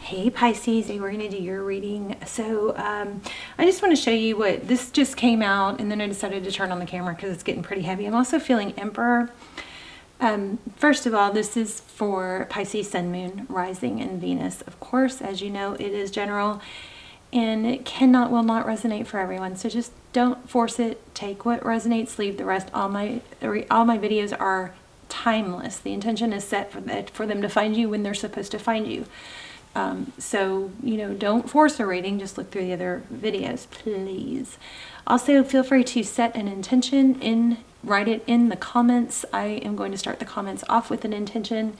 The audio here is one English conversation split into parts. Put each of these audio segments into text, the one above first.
Hey Pisces, we're going to do your reading. So I just want to show you what this just came out, and then I decided to turn on the camera because it's getting pretty heavy. I'm also feeling Emperor. First of all, this is for Pisces Sun, Moon, Rising, and Venus. Of course, as you know, it is general, and it will not resonate for everyone. So just don't force it. Take what resonates, leave the rest. All my videos are timeless. The intention is set for them to find you when they're supposed to find you. So, don't force a reading, just look through the other videos, please. Also, feel free to set an intention write it in the comments. I am going to start the comments off with an intention.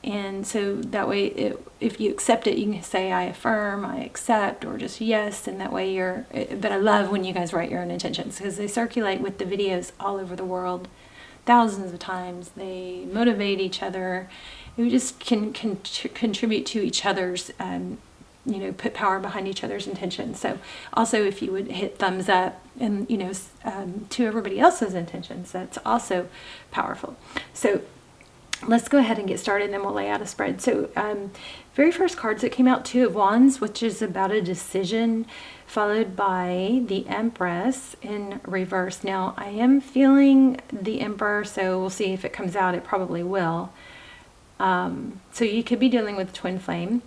And so that way, if you accept it, you can say, I affirm, I accept, or just yes. And that way but I love when you guys write your own intentions because they circulate with the videos all over the world thousands of times. They motivate each other. We just can contribute to each other's, put power behind each other's intentions. So also if you would hit thumbs up and, to everybody else's intentions, that's also powerful. So let's go ahead and get started, and then we'll lay out a spread. So very first cards that came out, Two of Wands, which is about a decision, followed by the Empress in reverse. Now, I am feeling the Emperor, so we'll see if it comes out. It probably will. So you could be dealing with twin flame.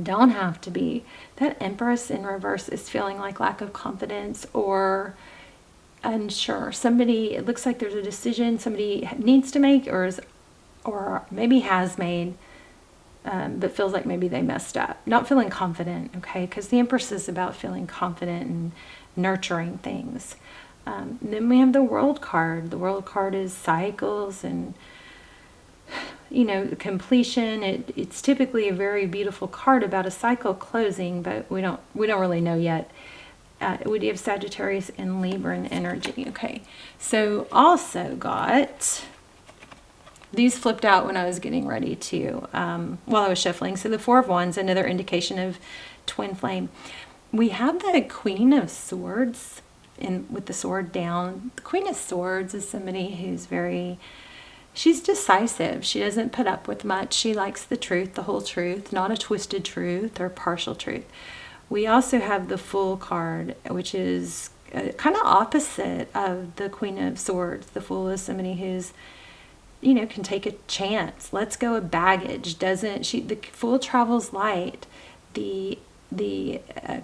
Don't have to be. That Empress in reverse is feeling like lack of confidence or unsure. It looks like there's a decision somebody needs to make or maybe has made, but feels like maybe they messed up. Not feeling confident, okay? Because the Empress is about feeling confident and nurturing things. Then we have the World card. The World card is cycles and completion. It's typically a very beautiful card about a cycle closing, but we don't really know yet. We do have Sagittarius and Libra in energy. Okay, so also got these flipped out when I was getting ready to while I was shuffling. So the Four of Wands, another indication of twin flame. We have the Queen of Swords with the sword down. The Queen of Swords is somebody who's she's decisive. She doesn't put up with much. She likes the truth, the whole truth, not a twisted truth or partial truth. We also have the Fool card, which is kind of opposite of the Queen of Swords. The Fool is somebody who's, can take a chance. Lets go of baggage. The Fool travels light. The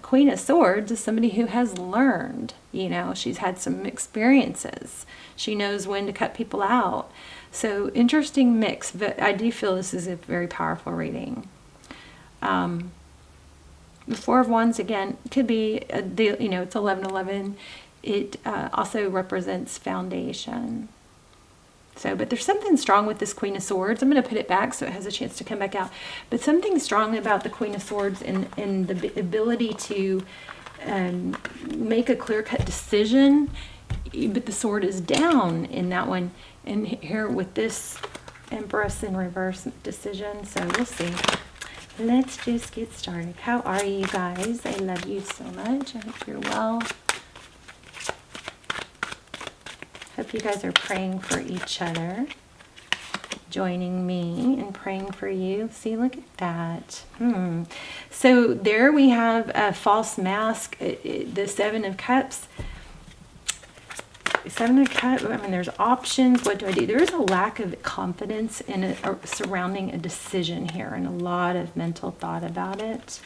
Queen of Swords is somebody who has learned. She's had some experiences. She knows when to cut people out. So interesting mix, but I do feel this is a very powerful reading. The Four of Wands, again, could be, it's 11:11. It also represents foundation. So, but there's something strong with this Queen of Swords. I'm going to put it back so it has a chance to come back out. But something strong about the Queen of Swords and the ability to make a clear-cut decision, but the sword is down in that one. And here with this Empress in reverse decision. So we'll see. Let's just get started. How are you guys? I love you so much. I hope you're well. Hope you guys are praying for each other. Joining me and praying for you. See, look at that. So there we have a false mask. The Seven of Cups. Seven of Cups, there's options. What do I do? There is a lack of confidence surrounding a decision here and a lot of mental thought about it.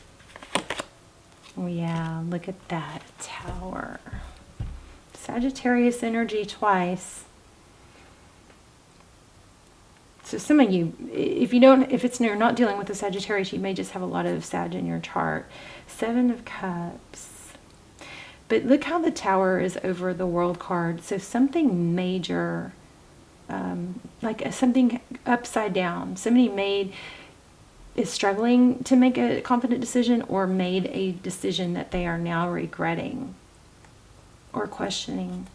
Yeah, look at that. Tower. Sagittarius energy twice. So some of you, if you're not dealing with a Sagittarius, you may just have a lot of Sag in your chart. Seven of Cups. But look how the Tower is over the World card. So something major, like something upside down. Somebody is struggling to make a confident decision or made a decision that they are now regretting or questioning.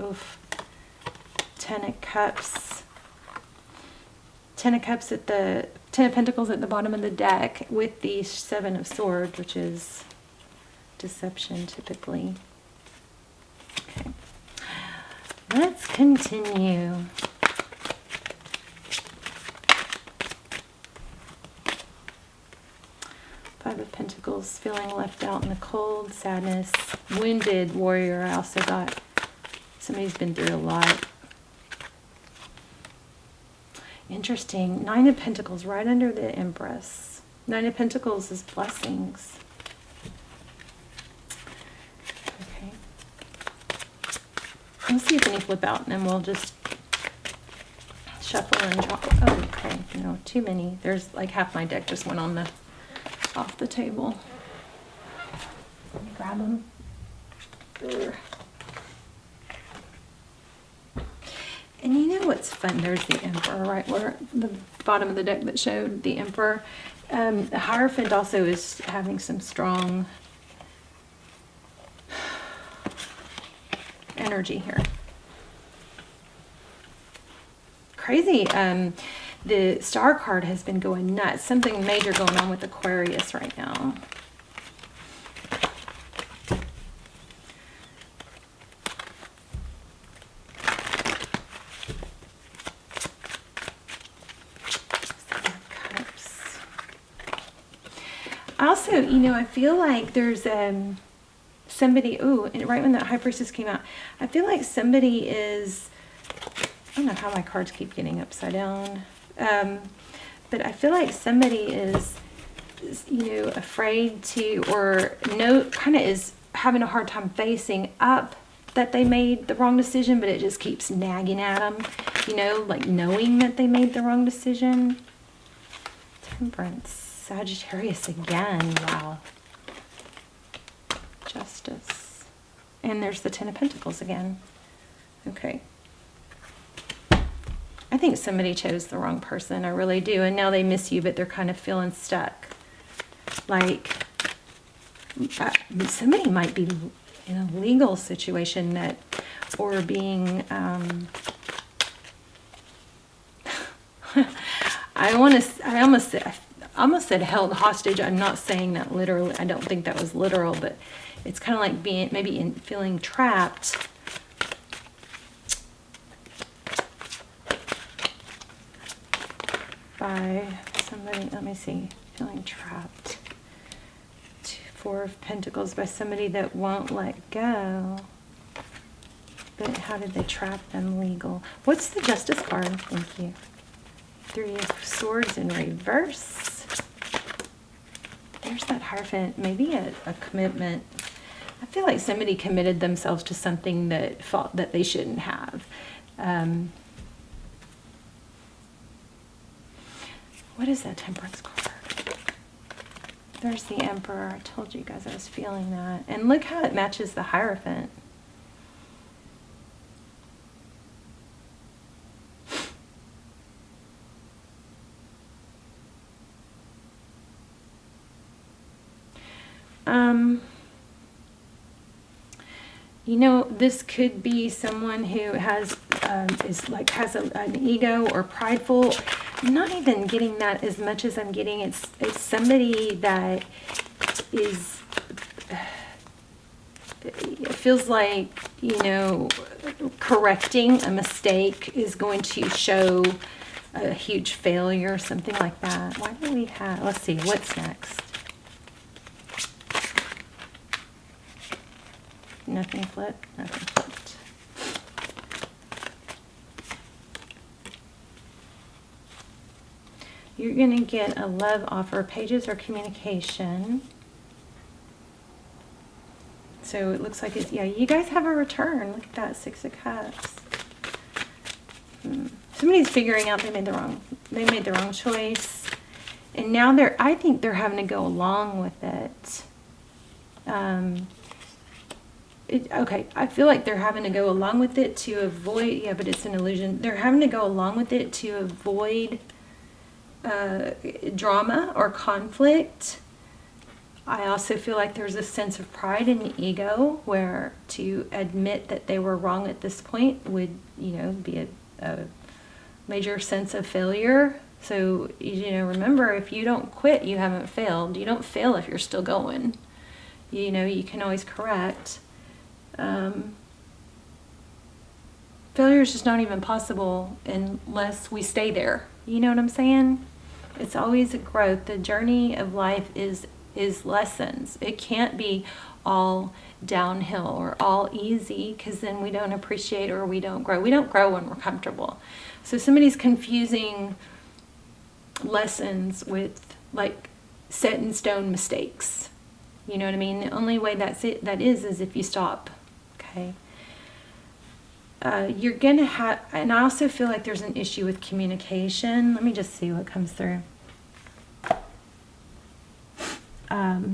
Oof. Ten of Cups. Ten of Cups at the Ten of Pentacles at the bottom of the deck with the Seven of Swords, which is deception typically. Okay. Let's continue. Five of Pentacles, feeling left out in the cold, sadness, wounded warrior. I also got somebody's been through a lot. Interesting. Nine of Pentacles right under the Empress. Nine of Pentacles is blessings. Okay. Let's see if any flip out, and then we'll just shuffle and draw. Oh, okay. No, too many. There's like half my deck just went on the off the table. Let me grab them. Urgh. And you know what's fun? There's the Emperor right where the bottom of the deck that showed the Emperor. The Hierophant also is having some strong energy here. Crazy. The Star card has been going nuts. Something major going on with Aquarius right now. Also, you know, I feel like there's somebody, ooh, and right when that High Priestess came out, I feel like somebody is, I don't know how my cards keep getting upside down, but I feel like somebody is, you know, afraid to, or no, kind of is having a hard time facing up that they made the wrong decision, but it just keeps nagging at them, you know, like knowing that they made the wrong decision. Temperance. Sagittarius again. Wow. Justice. And there's the Ten of Pentacles again. Okay. I think somebody chose the wrong person. I really do. And now they miss you, but they're kind of feeling stuck. Like, somebody might be in a legal situation that, or being, I almost said held hostage. I'm not saying that literally. I don't think that was literal, but it's kind of like being, maybe feeling trapped. By somebody, let me see, feeling trapped. Four of Pentacles, by somebody that won't let go. But how did they trap them? Legal. What's the Justice card? Thank you. Three of Swords in reverse. There's that Hierophant. Maybe a commitment. I feel like somebody committed themselves to something that they shouldn't have. What is that Temperance card? There's the Emperor. I told you guys I was feeling that. And look how it matches the Hierophant. You know, this could be someone who has an ego or prideful. I'm not even getting that as much as I'm getting. It's somebody that is. It feels like, you know, correcting a mistake is going to show a huge failure, something like that. Why do we have? Let's see. What's next? Nothing flipped. Nothing flipped. You're going to get a love offer, pages or communication. So it looks like it's, yeah, you guys have a return. Look at that, Six of Cups. Somebody's figuring out they made the wrong choice. And now I think they're having to go along with it. Okay, I feel like they're having to go along with it to avoid, yeah, but it's an illusion. They're having to go along with it to avoid drama or conflict. I also feel like there's a sense of pride and ego where to admit that they were wrong at this point would, you know, be a major sense of failure. So, you know, remember, if you don't quit, you haven't failed. You don't fail if you're still going. You know, you can always correct. Failure is just not even possible unless we stay there. You know what I'm saying? It's always a growth. The journey of life is is lessons. It can't be all downhill or all easy, because then we don't appreciate or we don't grow. We don't grow when we're comfortable. So somebody's confusing lessons with like set in stone mistakes. You know what I mean? The only way that is if you stop. Okay. You're gonna have, and I also feel like there's an issue with communication. Let me just see what comes through.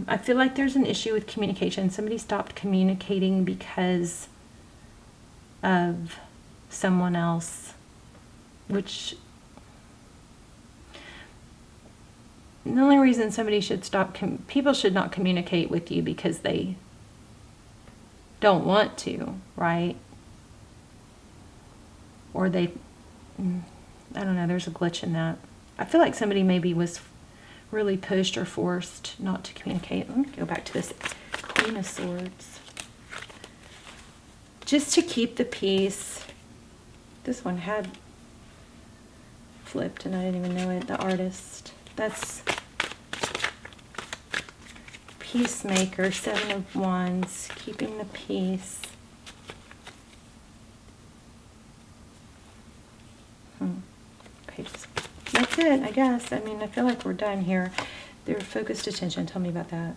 I feel like there's an issue with communication. Somebody stopped communicating because of someone else, which the only reason somebody should stop, people should not communicate with you because they don't want to, right? Or they, I don't know, there's a glitch in that. I feel like somebody maybe was really pushed or forced not to communicate. Let me go back to this Queen of Swords. Just to keep the peace. This one had flipped and I didn't even know it. The Artist. That's Peacemaker, Seven of Wands, keeping the peace. Pages. That's it, I guess. I mean, I feel like we're done here. Their focused attention. Tell me about that.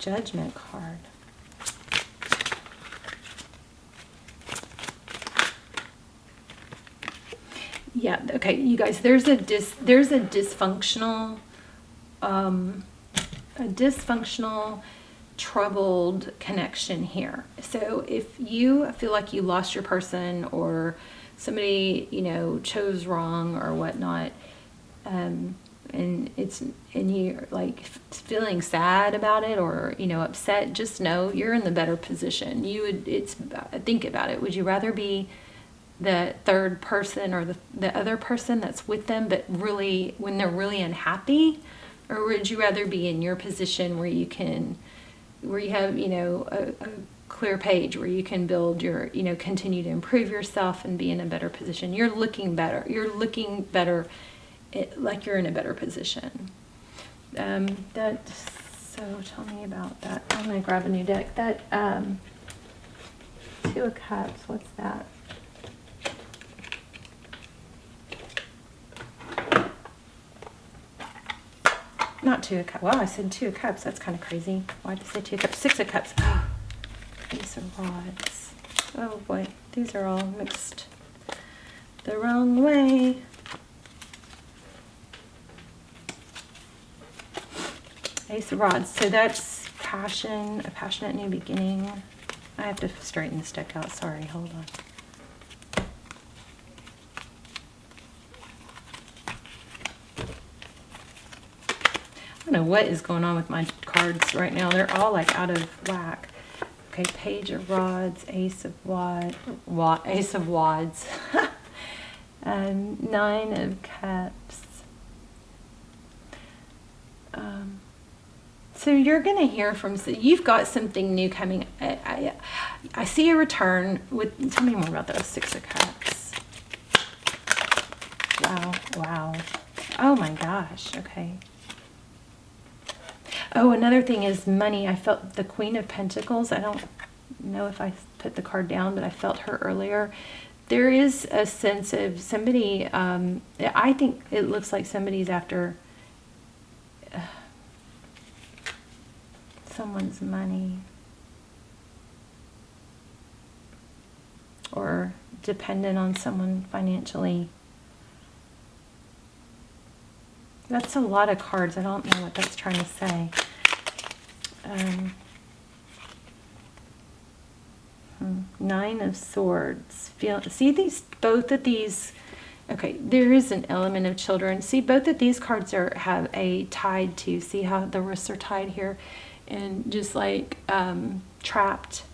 Judgment card. Yeah, okay, you guys, there's a dysfunctional troubled connection here. So if you feel like you lost your person, or somebody, you know, chose wrong or whatnot, and you're like feeling sad about it, or, you know, upset, just know you're in the better position. Think about it. Would you rather be the third person or the other person that's with them, but really when they're really unhappy? Or would you rather be in your position where you have, you know, a clear page where you can build your, you know, continue to improve yourself and be in a better position? You're looking better. You're looking better, like you're in a better position. So tell me about that. I'm going to grab a new deck. That Two of Cups, what's that? Not Two of Cups. Wow, I said Two of Cups. That's kind of crazy. Why did I say Two of Cups? Six of Cups. Oh, Ace of Rods. Oh boy, these are all mixed the wrong way. Ace of Rods. So that's passion, a passionate new beginning. I have to straighten this deck out. Sorry, hold on. I don't know what is going on with my cards right now. They're all like out of whack. Okay, Page of Rods, Ace of Wads, Nine of Cups. So you're going to hear from, you've got something new coming. I see a return with, tell me more about those. Six of Cups. Wow. Oh my gosh, okay. Oh, another thing is money. I felt the Queen of Pentacles. I don't know if I put the card down, but I felt her earlier. There is a sense of somebody, I think it looks like somebody's after someone's money, or dependent on someone financially. That's a lot of cards. I don't know what that's trying to say. Nine of Swords. See these, both of these. Okay, there is an element of children. See, both of these cards have a tied to. See how the wrists are tied here, and just like trapped.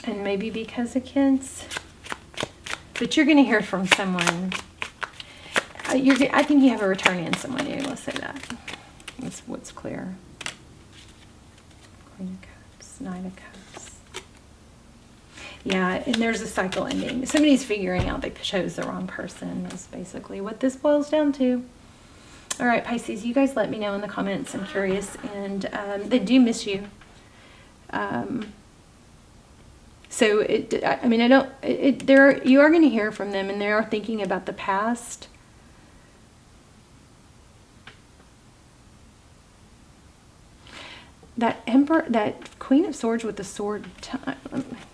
And maybe because of kids. But you're going to hear from someone. I think you have a return in someone new. Let's say that. That's what's clear. Queen of Cups, Nine of Cups. Yeah, and there's a cycle ending. Somebody's figuring out they chose the wrong person. Is basically what this boils down to. All right, Pisces, you guys let me know in the comments. I'm curious, and they do miss you. So I mean, you are going to hear from them, and they are thinking about the past. That Emperor, that Queen of Swords with the sword,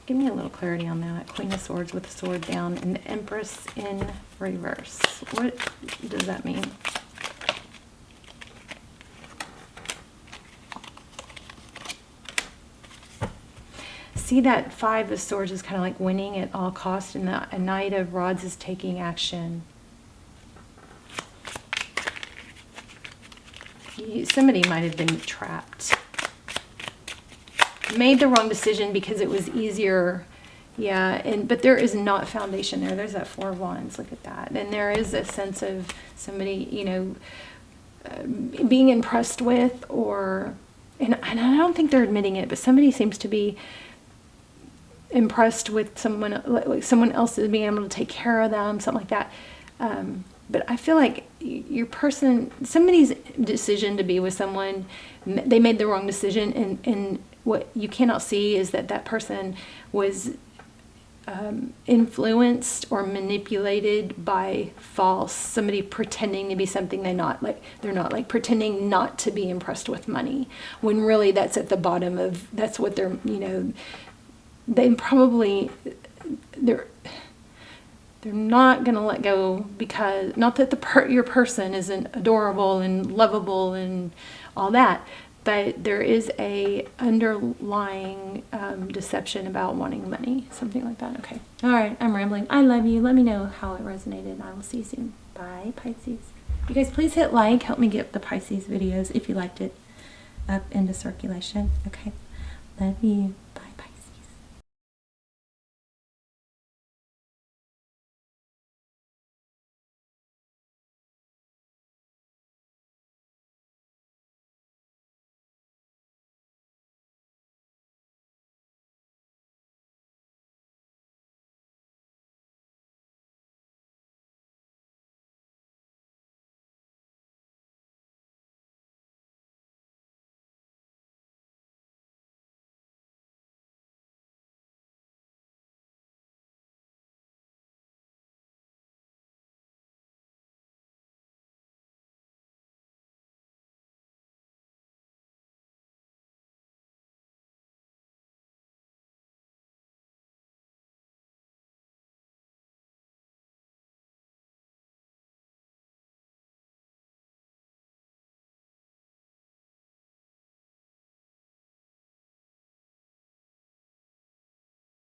give me a little clarity on that. Queen of Swords with the sword down and the Empress in reverse. What does that mean? See, that Five of Swords is kind of like winning at all costs, and the Knight of Rods is taking action. Somebody might have been trapped. Made the wrong decision because it was easier. Yeah, but there is not foundation there. There's that Four of Wands. Look at that. And there is a sense of somebody, you know, being impressed with, and I don't think they're admitting it, but somebody seems to be impressed with someone, like someone else is being able to take care of them, something like that. But I feel like somebody's decision to be with someone, they made the wrong decision, and what you cannot see is that person was influenced or manipulated by somebody pretending to be something they're not, like pretending not to be impressed with money, when really that's at the bottom of, that's what they're, you know, they're not going to let go, because not that your person isn't adorable and lovable and all that, but there is a underlying deception about wanting money, something like that. Okay. All right. I'm rambling. I love you. Let me know how it resonated. I will see you soon. Bye, Pisces. You guys, please hit like. Help me get the Pisces videos, if you liked it, up into circulation. Okay. Love you. Bye.